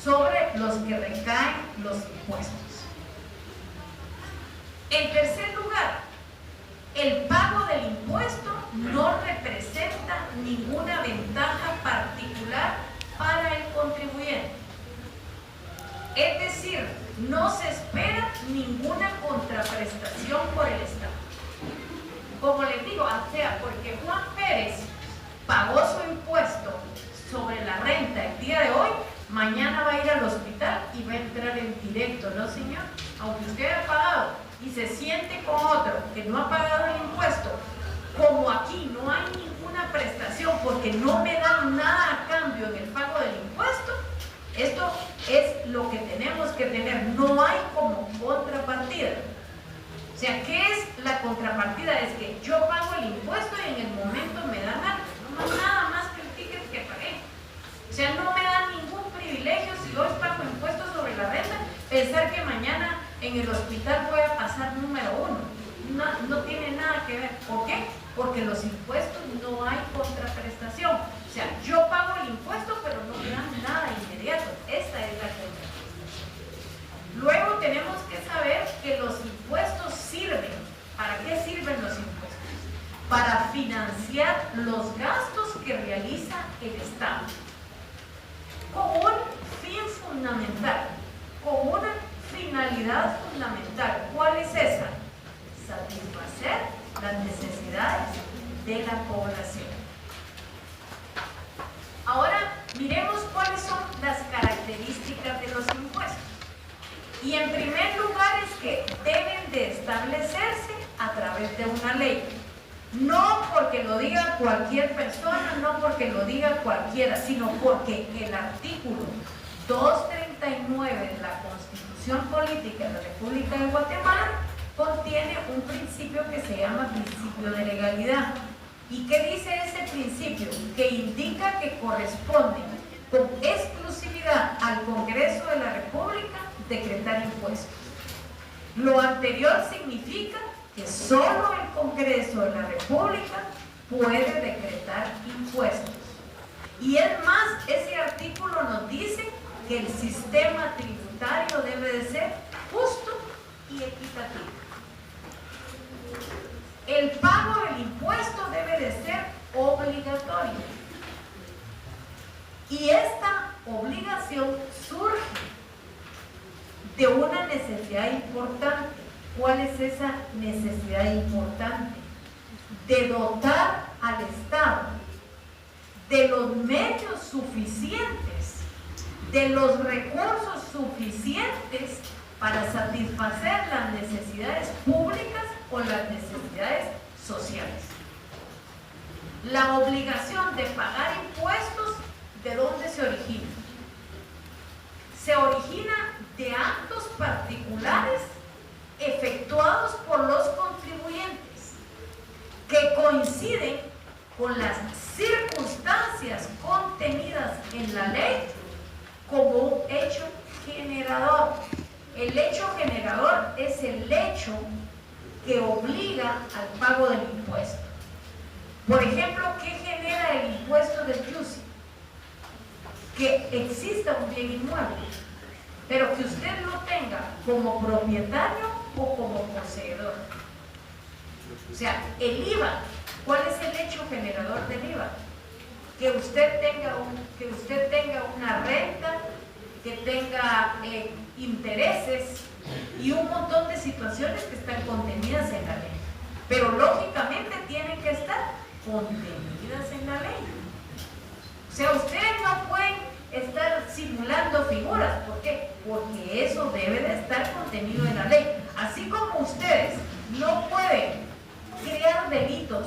sobre los que recaen los impuestos. En tercer lugar, el pago del impuesto no representa ninguna ventaja particular para el contribuyente. Es decir, no se espera ninguna contraprestación por el Estado. Como les digo, o sea, porque Juan Pérez pagó su impuesto sobre la renta el día de hoy, mañana va a ir al hospital y va a entrar en directo, ¿no, señor? Aunque usted haya pagado y se siente con otro que no ha pagado el impuesto, como aquí no hay ninguna prestación porque no me dan nada a cambio en el pago del impuesto, esto es lo que tenemos que tener, no hay como contrapartida. O sea, ¿qué es la contrapartida? Es que yo pago el impuesto y en el momento me dan algo, no nada más que el ticket que pagué. O sea, no me dan ningún privilegio si hoy pago impuestos sobre la renta, pensar que mañana en el hospital voy a pasar número 1. No tiene nada que ver. ¿Por qué? Porque los impuestos no hay contraprestación. O sea, yo pago el impuesto, pero no me dan nada inmediato. Esta es la contraprestación. Luego tenemos que saber que los impuestos sirven. ¿Para qué sirven los impuestos? Para financiar los gastos que realiza el Estado. Con un fin fundamental, con una finalidad fundamental. ¿Cuál es esa? Satisfacer las necesidades de la población. Ahora miremos cuáles son las características de los impuestos. Y en primer lugar es que deben de establecerse a través de una ley. No porque lo diga cualquier persona, no porque lo diga cualquiera, sino porque el artículo 239 de la Constitución Política de la República de Guatemala contiene un principio que se llama principio de legalidad. ¿Y qué dice ese principio? Que indica que corresponde con exclusividad exclusividad al Congreso de la República decretar impuestos. Lo anterior significa que solo el Congreso de la República puede decretar impuestos. Y es más, ese artículo nos dice que el sistema tributario debe de ser justo y equitativo. El pago del impuesto debe de ser obligatorio. Y esta obligación surge de una necesidad importante. ¿Cuál es esa necesidad importante? De dotar al Estado de los medios suficientes, de los recursos suficientes para satisfacer las necesidades públicas o las necesidades sociales. La obligación de pagar impuestos, ¿de dónde se origina? Se origina de actos particulares efectuados por los contribuyentes que coinciden con las circunstancias contenidas en la ley como un hecho generador. El hecho generador es el hecho que obliga al pago del impuesto. Por ejemplo, ¿qué genera el impuesto del IUCI? Que exista un bien inmueble, pero que usted lo tenga como propietario o como poseedor. O sea, el IVA, ¿cuál es el hecho generador del IVA? Que usted tenga una renta, que tenga intereses y un montón de situaciones que están contenidas en la ley. Pero lógicamente tienen que estar contenidas en la ley. O sea, ustedes no pueden estar simulando figuras. ¿Por qué? Porque eso debe de estar contenido en la ley. Así como ustedes no pueden crear delitos,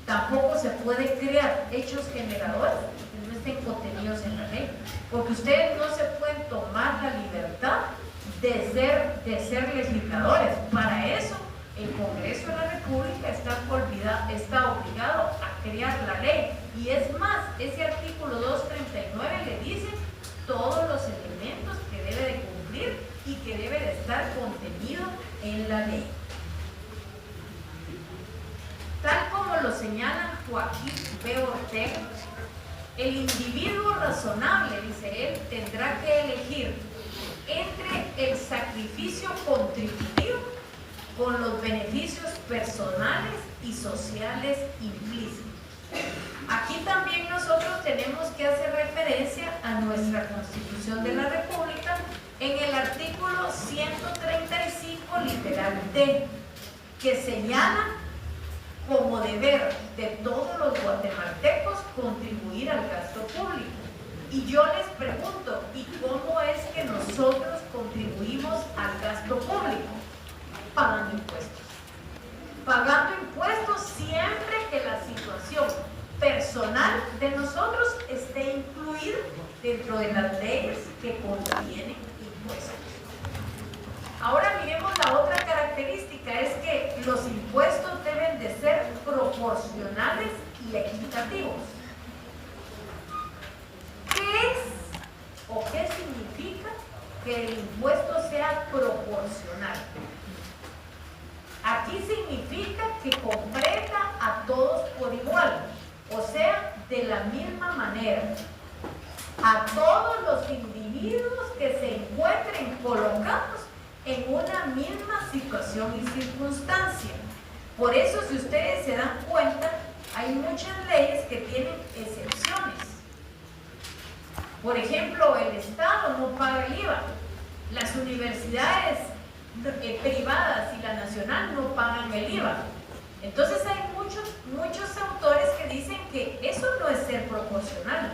tampoco se puede crear hechos generadores que no estén contenidos en la ley. Porque ustedes no se pueden tomar la libertad de ser legisladores. Para eso, el Congreso de la República está obligado a crear la ley. Y es más, ese artículo 239 le dice todos los elementos que debe de cumplir y que debe de estar contenido en la ley. Tal como lo señala Joaquín B. Ortega, el individuo razonable, dice él, tendrá que elegir entre el sacrificio contributivo con los beneficios personales y sociales implícitos. Aquí también nosotros tenemos que hacer referencia a nuestra Constitución de la República en el artículo 135, literal D, que señala como deber de todos los guatemaltecos contribuir al gasto público. Y yo les pregunto, ¿y cómo es que nosotros contribuimos al gasto público? Pagando impuestos. Pagando impuestos siempre que la situación personal de nosotros esté incluida dentro de las leyes que contienen impuestos. Ahora miremos la otra característica, es que los impuestos deben de ser proporcionales y equitativos. ¿Qué es o qué significa que el impuesto sea proporcional? Aquí significa que comprenda a todos por igual, o sea, de la misma manera, a todos los individuos que se encuentren colocados en una misma situación y circunstancia. Por eso, si ustedes se dan cuenta, hay muchas leyes que tienen excepciones. Por ejemplo, el Estado no paga el IVA, las universidades privadas y la nacional no pagan el IVA. Entonces hay muchos autores que dicen que eso no es ser proporcional,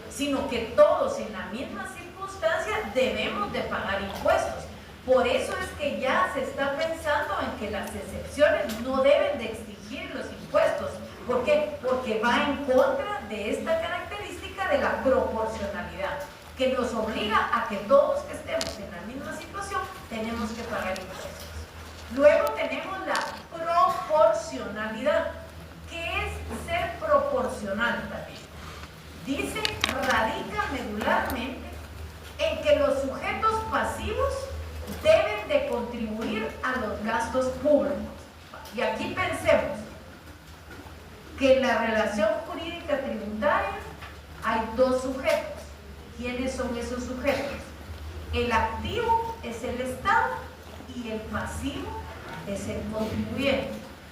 sino que todos en la misma circunstancia debemos de pagar impuestos. Por eso es que ya se está pensando en que las excepciones no deben de exigir los impuestos. ¿Por qué? Porque va en contra de esta característica de la proporcionalidad, que nos obliga a que todos que estemos en la misma situación tenemos que pagar impuestos. Luego tenemos la proporcionalidad. ¿Qué es ser proporcional también? Dice, radica medularmente en que los sujetos pasivos deben de contribuir a los gastos públicos. Y aquí pensemos que en la relación jurídica tributaria hay dos sujetos. ¿Quiénes son esos sujetos? El activo es el Estado y el pasivo es el contribuyente.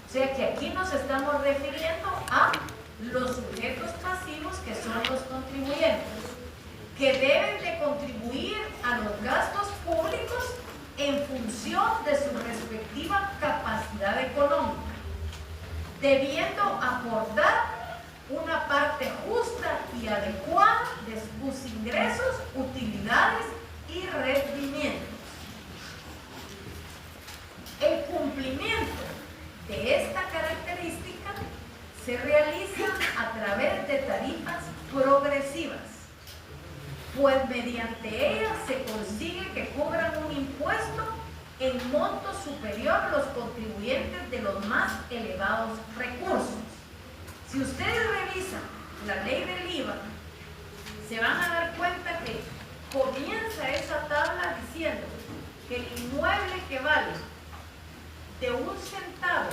O sea que aquí nos estamos refiriendo a los sujetos pasivos, que son los contribuyentes, que deben de contribuir a los gastos públicos en función de su respectiva capacidad económica, debiendo aportar una parte justa y adecuada de sus ingresos, utilidades y rendimientos. El cumplimiento de esta característica se realiza a través de tarifas progresivas, pues mediante ellas se consigue que cobran un impuesto en monto superior a los contribuyentes de los más elevados recursos. Si ustedes revisan la ley del IVA, se van a dar cuenta que comienza esa tabla diciendo que el inmueble que vale de 1 centavo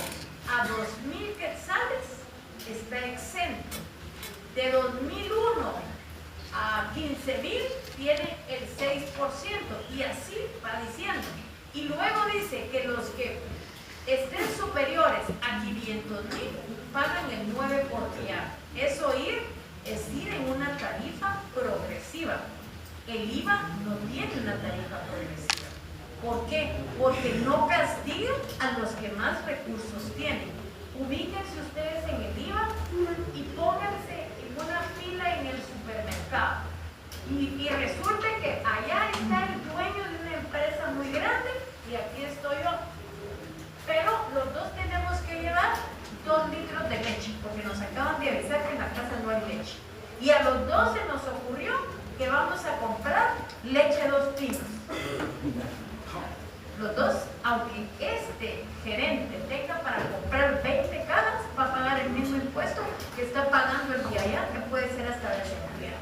a 2.000 quetzales está exento. De 2001 a 15.000 tiene el 6%, y así va diciendo. Y luego dice que los que estén superiores a 500.000 pagan el 9 por día. Eso es ir en una tarifa progresiva. El IVA no tiene una tarifa progresiva. ¿Por qué? Porque no castiga a los que más recursos tienen. Ubíquense ustedes en el IVA y pónganse en una fila en el supermercado. Y resulta que allá está el dueño de una empresa muy grande y aquí estoy yo. Pero los dos tenemos que llevar 2 litros de leche, porque nos acaban de avisar que en la casa no hay leche. Y a los dos se nos ocurrió que vamos a comprar leche 2 pinos. Los dos, aunque este gerente tenga para comprar 20 cajas, va a pagar el mismo impuesto que está pagando el de allá, que puede ser hasta desempleado.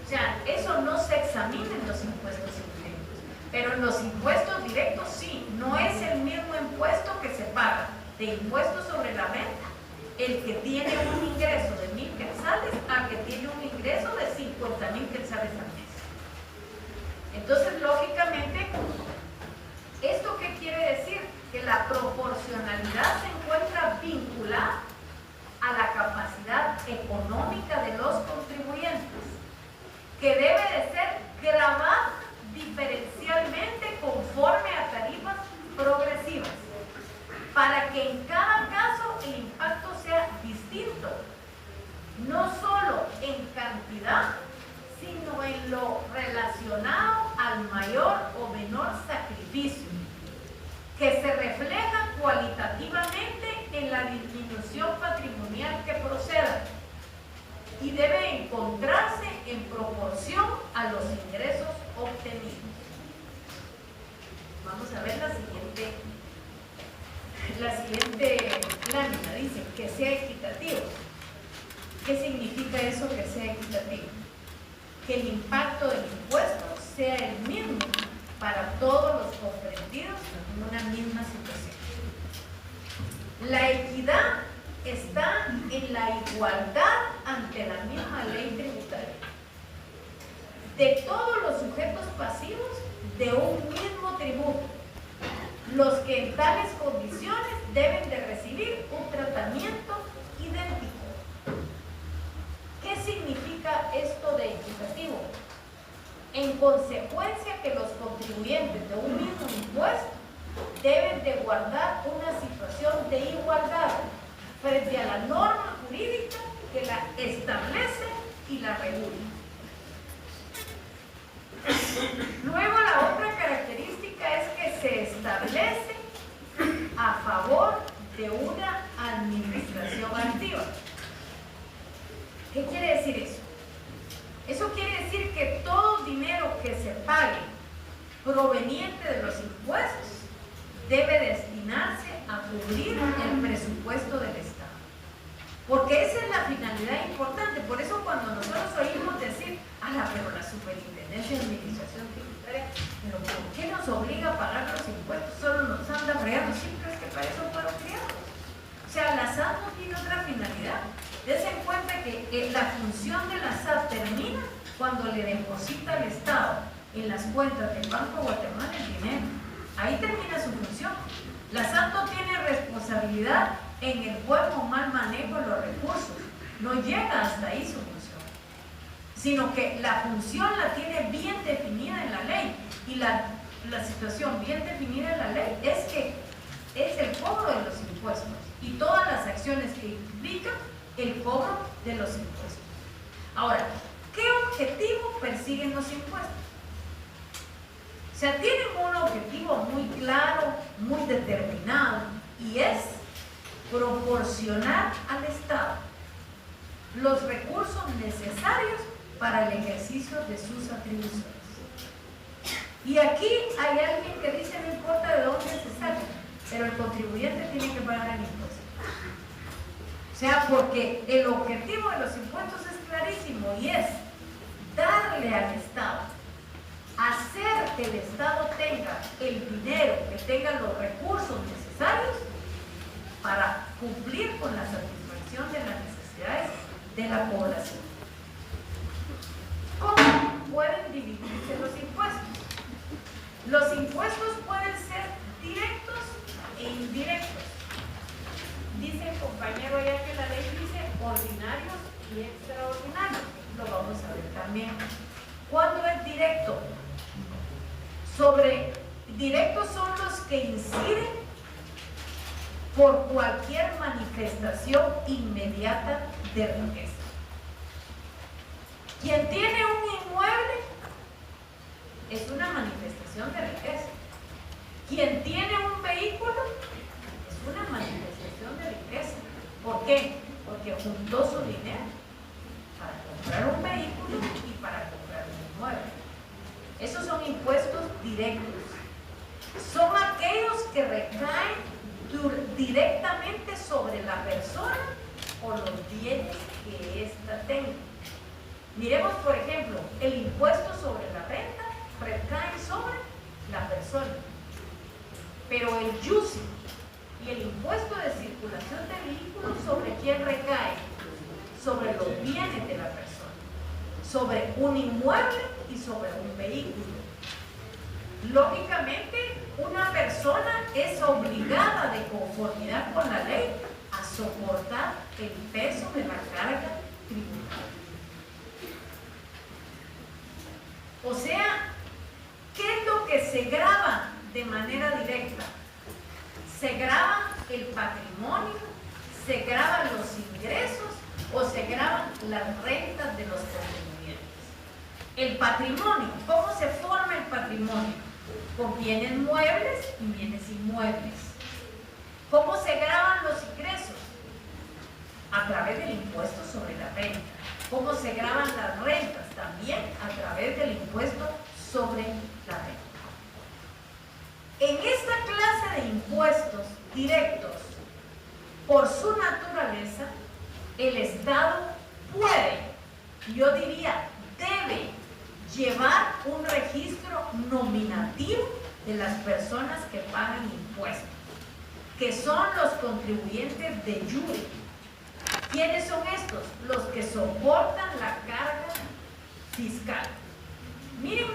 O sea, eso no se examina en los impuestos indirectos, pero en los impuestos directos sí, no es el mismo impuesto que se paga de impuestos sobre la renta el que tiene un ingreso de 1.000 quetzales al que tiene un ingreso de 50.000 quetzales al mes. Entonces, lógicamente, ¿esto qué quiere decir? Que la proporcionalidad se encuentra vinculada a la capacidad económica de los contribuyentes, que debe de ser grabada diferencialmente conforme a tarifas progresivas, para que en cada caso el impacto sea distinto, no solo en cantidad, sino en lo relacionado al mayor o menor sacrificio, que se refleja cualitativamente en la disminución patrimonial que proceda y debe encontrarse en proporción a los ingresos obtenidos. Vamos a ver la siguiente lámina. Dice que sea equitativo. ¿Qué significa eso, que sea equitativo? Que el impacto del impuesto sea el mismo para todos los comprendidos en una misma situación. La equidad está en la igualdad ante la misma ley tributaria de todos los sujetos pasivos de un mismo tributo, los que en tales condiciones deben de recibir un tratamiento idéntico. ¿Qué significa esto de equitativo? En consecuencia, que los contribuyentes de un mismo impuesto deben de guardar una situación de igualdad frente a la norma jurídica que la establece y la regula. Luego, la otra característica es que se establece a favor de una administración activa. ¿Qué quiere decir eso? Eso quiere decir que todo dinero que se pague proveniente de los impuestos debe destinarse a cubrir el presupuesto del Estado. Porque esa es la finalidad importante. Por eso cuando nosotros oímos decir, pero la superintendencia Superintendencia de Administración Tributaria, pero ¿por qué nos obliga a pagar los impuestos? Solo nos anda fregando, siempre es que para eso fueron criados. O sea, la SAT no tiene otra finalidad. Dense en cuenta que la función de la SAT termina cuando le deposita al Estado en las cuentas del Banco de Guatemala el dinero. Ahí termina su función. La SAT no tiene responsabilidad en el buen o mal manejo de los recursos. No llega hasta ahí su función. Sino que la función la tiene bien definida en la ley. Y la situación bien definida en la ley es que es el cobro de los impuestos y todas las acciones que implican el cobro de los impuestos. Ahora, ¿qué objetivo persiguen los impuestos? O sea, tienen un objetivo muy claro, muy determinado, y es proporcionar al Estado los recursos necesarios para el ejercicio de sus atribuciones. Y aquí hay alguien que dice, no importa de dónde se saque, pero el contribuyente tiene que pagar el impuesto. O sea, porque el objetivo de los impuestos es clarísimo y es darle al Estado, hacer que el Estado tenga el dinero, que tenga los recursos necesarios para cumplir con la satisfacción de las necesidades de la población. ¿Cómo pueden dividirse los impuestos? Los impuestos pueden ser directos e indirectos. Dice el compañero ya que la ley dice ordinarios y extraordinarios. Lo vamos a ver también. ¿Cuándo es directo? Directos son los que inciden por cualquier manifestación inmediata de riqueza. Quien tiene un inmueble es una manifestación de riqueza. Quien tiene un vehículo es una manifestación de riqueza. ¿Por qué? Porque juntó su dinero para comprar un vehículo y para comprar un inmueble. Esos son impuestos directos. Son aquellos que recaen directamente sobre la persona o los bienes que ésta tenga. Miremos, por ejemplo, el impuesto sobre la renta recae sobre la persona, pero el IUCI y el impuesto de circulación de vehículos, ¿sobre quién recae? Sobre los bienes de la persona, sobre un inmueble y sobre un vehículo. Lógicamente, una persona es obligada, de conformidad con la ley, a soportar el peso de la carga tributaria. O sea, ¿qué es lo que se grava de manera directa? ¿Se graba el patrimonio? ¿Se graban los ingresos? ¿O se graban las rentas de los contribuyentes? El patrimonio, ¿cómo se forma el patrimonio? Con bienes muebles y bienes inmuebles. ¿Cómo se graban los ingresos? A través del impuesto sobre la renta. ¿Cómo se graban las rentas? También a través del impuesto sobre la renta. En esta clase de impuestos directos, por su naturaleza, el Estado puede, yo diría, debe llevar un registro nominativo de las personas que pagan impuestos, que son los contribuyentes de jure. ¿Quiénes son estos? Los que soportan la carga fiscal. Miren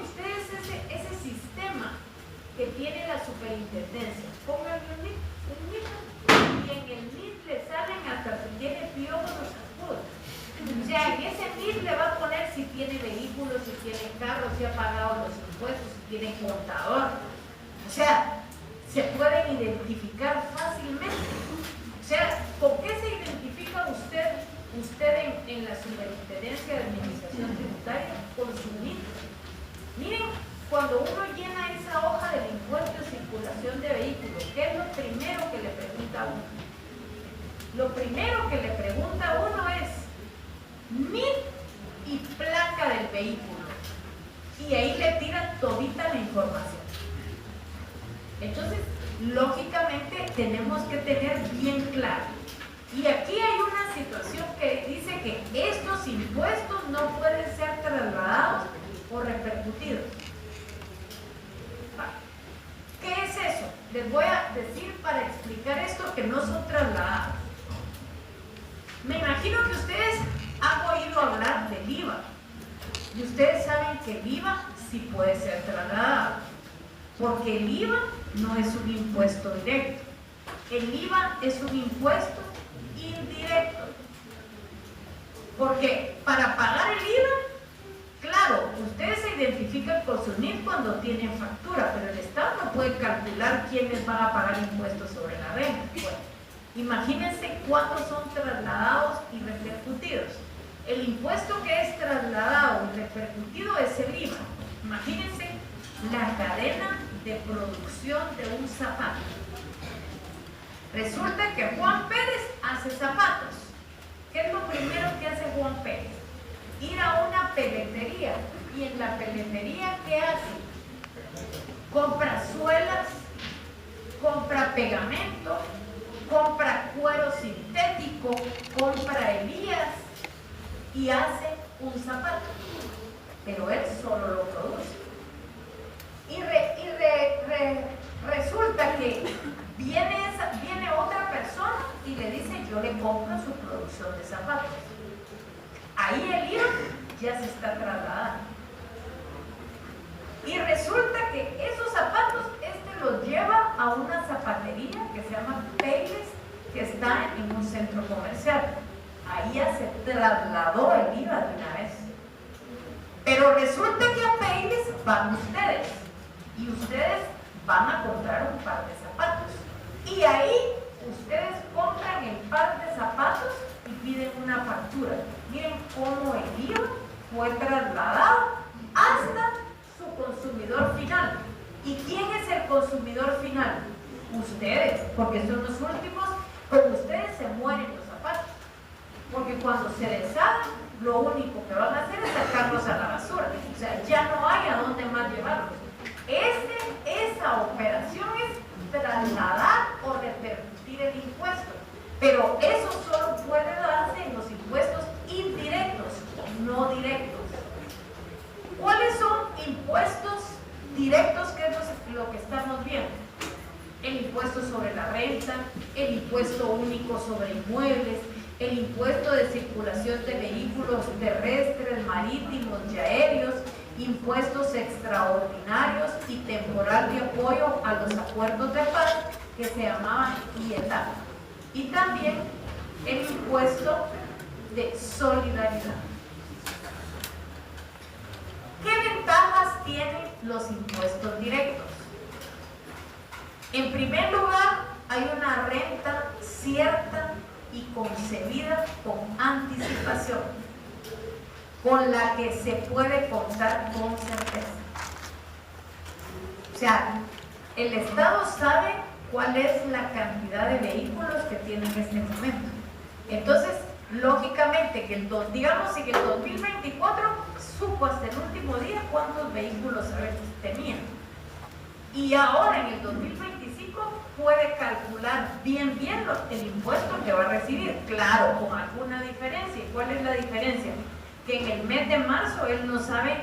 ustedes ese sistema que tiene la superintendencia. Pónganle un NIP, y en el NIP le salen hasta si tiene piojos o zancudos. O sea, en ese NIP le va a poner si tiene vehículos, si tiene carros, si ha pagado los impuestos, si tiene contador. O sea, se pueden identificar fácilmente. O sea, ¿con qué se identifica usted en la Superintendencia de Administración Tributaria? Con su NIP. Miren, cuando uno llena esa hoja del impuesto de circulación de vehículos, ¿qué es lo primero que le pregunta a uno? Lo primero que le pregunta a uno es NIP y placa del vehículo. Y ahí le tira todita la información. Entonces, lógicamente, tenemos que tener bien claro. Y aquí hay una situación que dice que estos impuestos no pueden ser trasladados de ustedes han oído hablar del IVA. Y ustedes saben que el IVA sí puede ser trasladado. Porque el IVA no es un impuesto directo. El IVA es un impuesto indirecto. Porque para pagar el IVA, claro, ustedes se identifican con su NIF cuando tienen factura, pero el Estado no puede calcular quiénes van a pagar impuestos sobre la renta. Bueno, imagínense cuántos son trasladados y repercutidos. El impuesto que es trasladado y repercutido es el IVA. Imagínense la cadena de producción de un zapato. Resulta que Juan Pérez hace zapatos. ¿Qué es lo primero que hace Juan Pérez? Ir a una peletería. ¿Y en la peletería qué hace? Compra suelas, compra pegamento, compra cuero sintético, compra Elías y hace un zapato. Pero él solo lo produce. Y resulta que viene otra persona y le dice: yo le compro su producción de zapatos. Ahí el IVA ya se está trasladando. Y resulta que esos zapatos los lleva a una zapatería que se llama Payless, que está en un centro comercial. Ahí ya se trasladó el IVA de una vez. Pero resulta que a Payless van ustedes y ustedes van a comprar un par de zapatos. Y ahí ustedes compran el par de zapatos y piden una factura. Miren cómo el IVA fue trasladado hasta su consumidor final. ¿Y quién es el consumidor final? Ustedes, porque son los últimos. Con ustedes se mueren los zapatos. Porque cuando se deshagan, lo único que van a hacer es sacarlos a la basura. O sea, ya no hay a dónde más llevarlos. Esa operación es trasladar o repercutir el impuesto. Pero eso solo puede darse en los impuestos indirectos, no directos. ¿Cuáles son impuestos directos? ¿Qué es lo que estamos viendo? El impuesto sobre la renta, el impuesto único sobre inmuebles, el impuesto de circulación de vehículos terrestres, marítimos y aéreos, impuestos extraordinarios y temporal de apoyo a los acuerdos de paz que se llamaban IETA. Y también el impuesto de solidaridad. ¿Qué ventajas tienen los impuestos directos? En primer lugar, hay una renta cierta y concebida con anticipación, con la que se puede contar con certeza. O sea, el Estado sabe cuál es la cantidad de vehículos que tiene en este momento. Entonces, lógicamente, digamos en el 2024 supo hasta el último día cuántos vehículos tenían. Y ahora en el 2025 puede calcular bien el impuesto que va a recibir. Claro, con alguna diferencia. ¿Cuál es la diferencia? Que en el mes de marzo él no sabe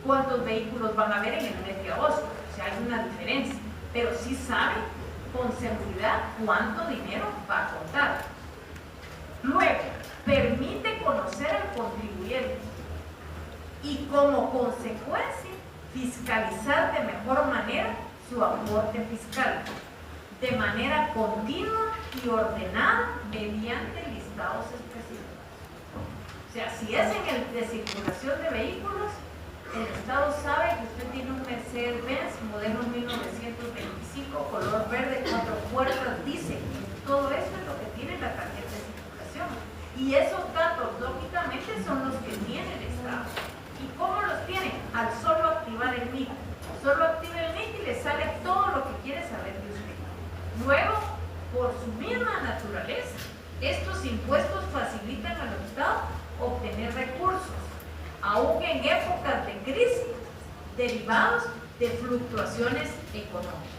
cuántos vehículos van a haber en el mes de agosto. O sea, hay una diferencia. Pero sí sabe con seguridad cuánto dinero va a contar. Luego, permite conocer al contribuyente y como consecuencia fiscalizar de mejor manera su aporte fiscal de manera continua y ordenada mediante listados específicos. O sea, si es en el de circulación de vehículos, el Estado sabe que usted tiene un Mercedes-Benz modelo 1925, color verde, 4 puertas, dice, todo eso es lo que tiene la tarjeta de circulación. Y esos datos, lógicamente, son los que tiene el Estado. ¿Y cómo los tiene? Al solo activar el NIC. Solo activa el NIC y le sale todo lo que quiere saber de usted. Luego, por su misma naturaleza, estos impuestos facilitan al Estado obtener recursos, aún en épocas de crisis, derivados de fluctuaciones económicas.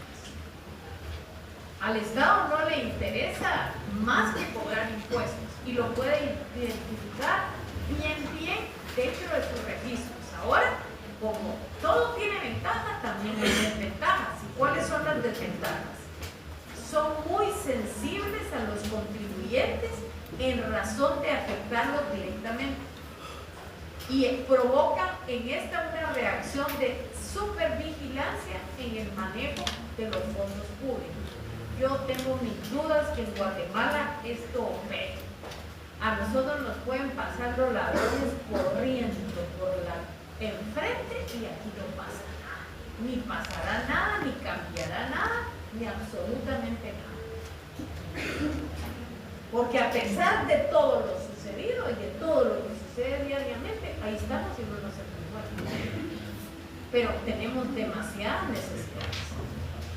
Al Estado no le interesa más que cobrar impuestos y lo puede identificar bien dentro de sus registros. Ahora, como todo tiene ventaja, también hay desventajas. ¿Y cuáles son las desventajas? Son muy sensibles a los contribuyentes en razón de afectar utilizarlo directamente. Y provoca en esta una reacción de supervigilancia en el manejo de los fondos públicos. Yo tengo mis dudas que en Guatemala esto opere. A nosotros nos pueden pasar los ladrones corriendo por la enfrente y aquí no pasa nada. Ni pasará nada, ni cambiará nada, ni absolutamente nada. Porque a pesar de todo lo sucedido y de todo lo que sucede diariamente, ahí estamos y no nos sentimos. Pero tenemos demasiadas necesidades.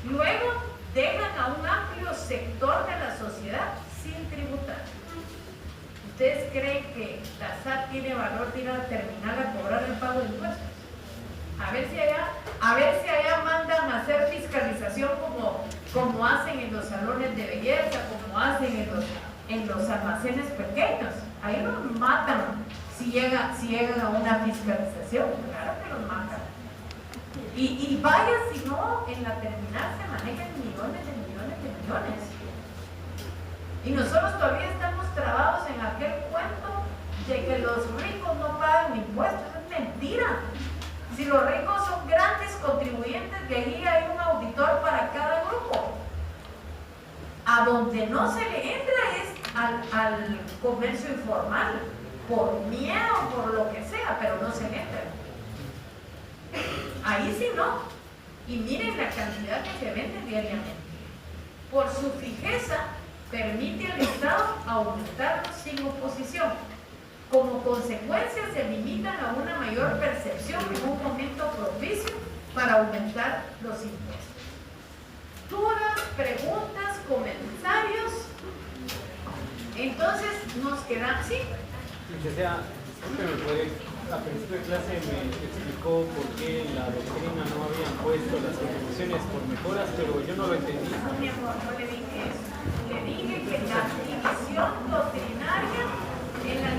Luego dejan a un amplio sector de la sociedad sin tributar. ¿Ustedes creen que la SAT tiene valor de ir a la terminal a cobrar el pago de impuestos? A ver si allá mandan a hacer fiscalización como hacen en los salones de belleza, como hacen en los almacenes pequeños. Ahí los matan si llegan a una fiscalización. Claro que los matan. Y vaya, si no, en la terminal se manejan millones de millones de millones. Y nosotros todavía estamos trabados en aquel cuento de que los ricos no pagan impuestos. Es mentira. Si los ricos son grandes contribuyentes, de ahí hay un auditor para cada grupo. A donde no se le entra es al comercio informal, por miedo, por lo que sea, pero no se le entra. Ahí sí no. Y miren la cantidad que se vende diariamente. Por su fijeza, permite al Estado aumentarlos sin oposición. Como consecuencia, se limitan a una mayor percepción en un momento propicio para aumentar los impuestos. Dudas, preguntas, comentarios. Entonces nos quedan, ¿sí? A principio de clase me explicó por qué en la doctrina no habían puesto las contribuciones por mejoras, pero yo no lo entendí. No, mi amor, no le dije eso. Le dije que la división doctrinaria en la